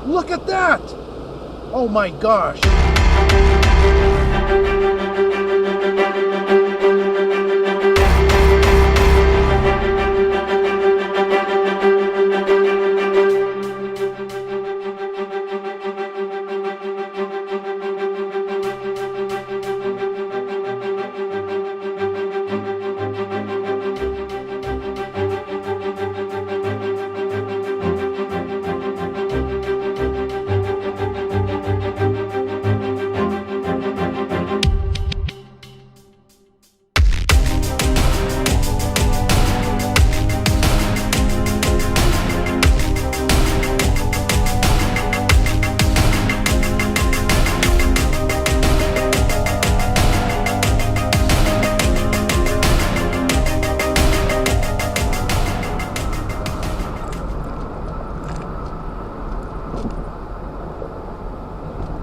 Look at that! Oh my gosh!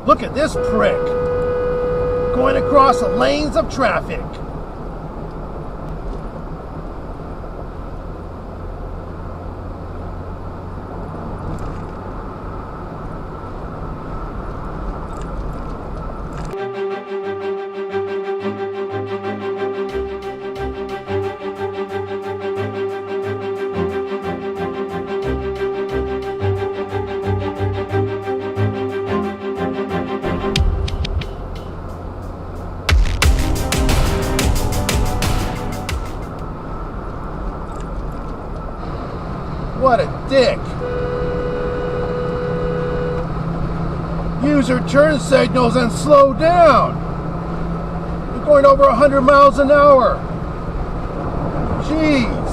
Look at this prick going across the lanes of traffic. What a dick. Use your turn signals and slow down. You're going over 100 miles an hour. Jeez.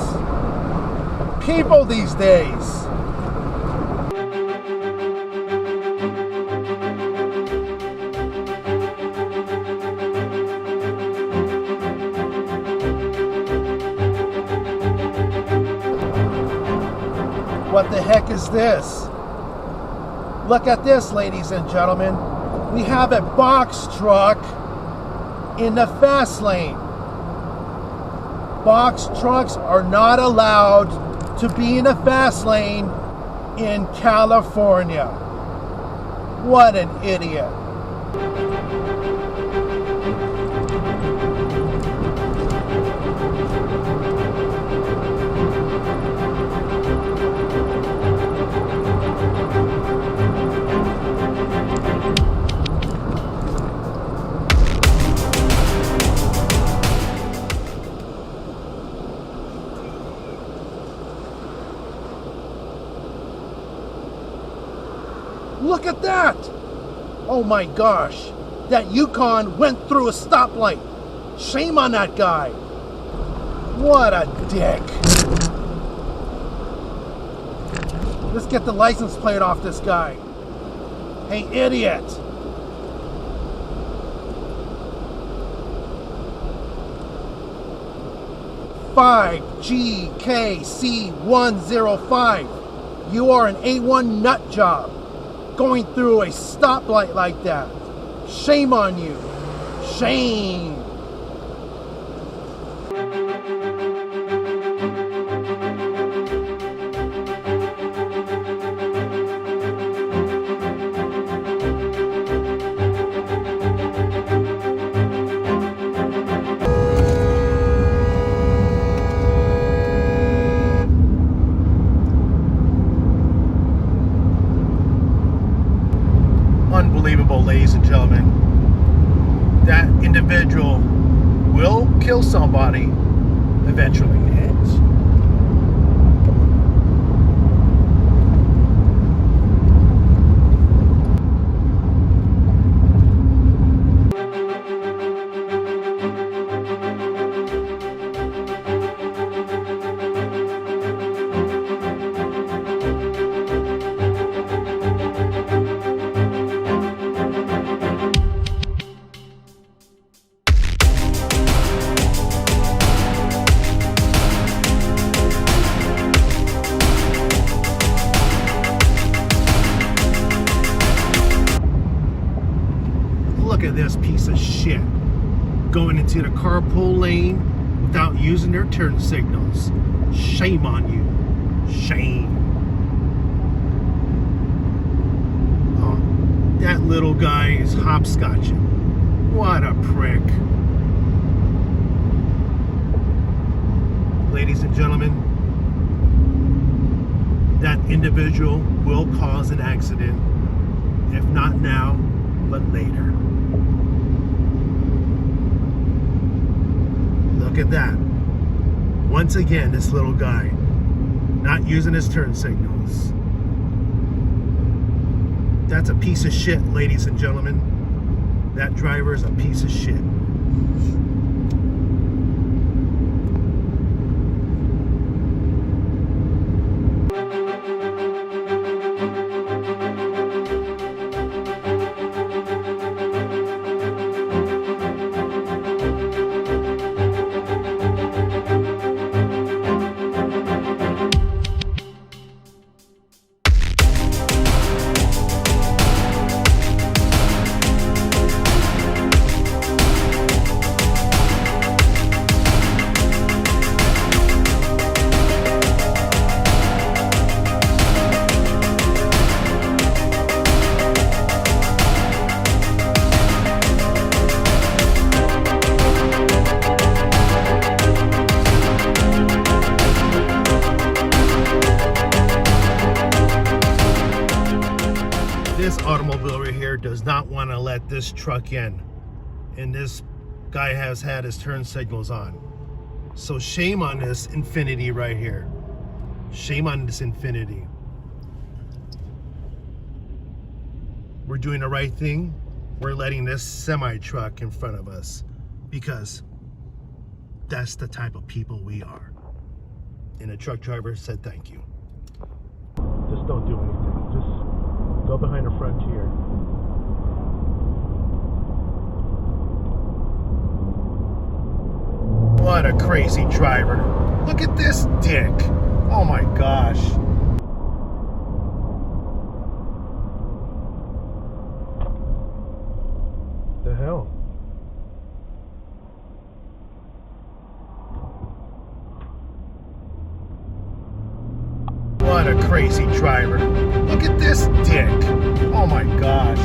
People these days. What the heck is this? Look at this, ladies and gentlemen. We have a box truck in the fast lane. Box trucks are not allowed to be in the fast lane in California. What an idiot. Look at that! Oh my gosh! That Yukon went through a stoplight. Shame on that guy. What a dick. Let's get the license plate off this guy. Hey, idiot! GKC105. You are an A1 nut job. Going through a stoplight like that. Shame on you. Shame. Unbelievable, ladies and gentlemen. That individual will kill somebody eventually. Look at this piece of shit going into the carpool lane without using their turn signals. Shame on you. Shame. That little guy is hopscotching. What a prick. Ladies and gentlemen, that individual will cause an accident, if not now, but later. Look at that. Once again, this little guy not using his turn signals. That's a piece of shit, ladies and gentlemen. That driver is a piece of shit. This automobile right here does not want to let this truck in, and this guy has had his turn signals on. So shame on this Infinity right here. Shame on this Infinity. We're doing the right thing. We're letting this semi truck in front of us because that's the type of people we are. And the truck driver said thank you. Just don't do anything. Just go behind the frontier. What a crazy driver. Look at this dick. Oh my gosh. The hell? What a crazy driver. Look at this dick. Oh my gosh.